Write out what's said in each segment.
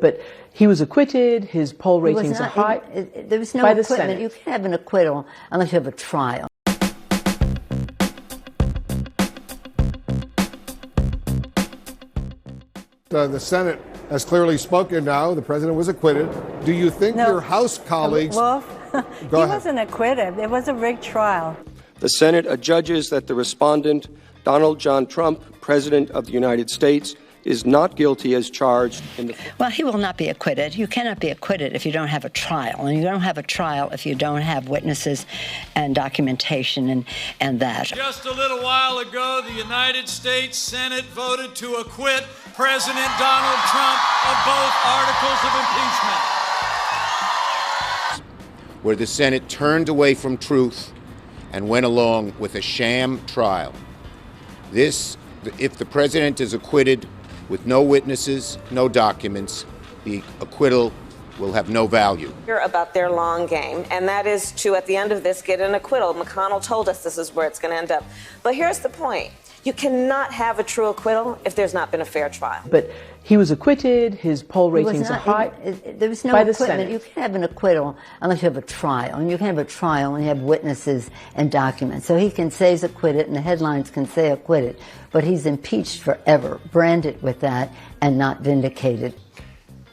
But he was acquitted, his poll ratings are high. There was no acquittal. You can't have an acquittal unless you have a trial. The Senate has clearly spoken now. The president was acquitted. Do you think your House colleagues... Well, he wasn't acquitted. It was a rigged trial. The Senate adjudges that the respondent, Donald John Trump, President of the United States, is not guilty as charged in the... Well, he will not be acquitted. You cannot be acquitted if you don't have a trial. And you don't have a trial if you don't have witnesses and documentation and that. Just a little while ago, the United States Senate voted to acquit President Donald Trump of both articles of impeachment. Where the Senate turned away from truth and went along with a sham trial. This, if the president is acquitted with no witnesses, no documents, the acquittal will have no value. About their long game, and that is to, at the end of this, get an acquittal. McConnell told us this is where it's going to end up. But here's the point. You cannot have a true acquittal if there's not been a fair trial. But he was acquitted, his poll ratings are high. There was no acquittal. You can't have an acquittal unless you have a trial. And you can have a trial when you have witnesses and documents. So he can say he's acquitted, and the headlines can say acquitted. But he's impeached forever, branded with that, and not vindicated.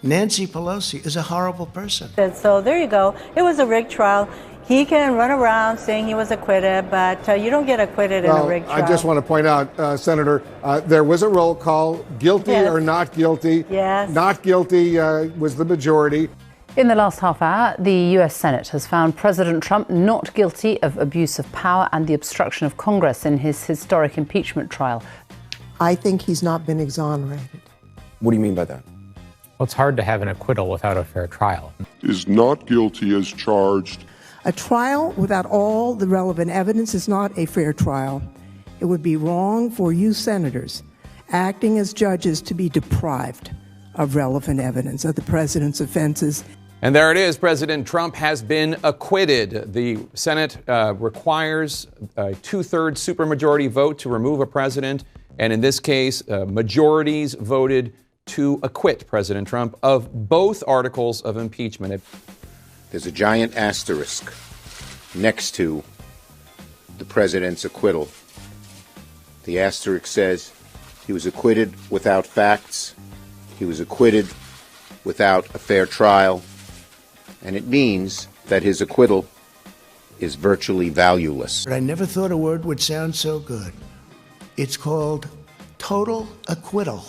Nancy Pelosi is a horrible person. So there you go. It was a rigged trial. He can run around saying he was acquitted, but you don't get acquitted in a rigged trial. I just want to point out, Senator, there was a roll call, guilty or not guilty. Yes. Not guilty was the majority. In the last half hour, the US Senate has found President Trump not guilty of abuse of power and the obstruction of Congress in his historic impeachment trial. I think he's not been exonerated. What do you mean by that? Well, it's hard to have an acquittal without a fair trial. Is not guilty as charged. A trial without all the relevant evidence is not a fair trial. It would be wrong for you senators acting as judges to be deprived of relevant evidence of the president's offenses. And there it is. President Trump has been acquitted. The Senate requires a two-thirds supermajority vote to remove a president. And in this case, majorities voted to acquit President Trump of both articles of impeachment. There's a giant asterisk next to the president's acquittal. The asterisk says he was acquitted without facts, he was acquitted without a fair trial, and it means that his acquittal is virtually valueless. But I never thought a word would sound so good. It's called total acquittal.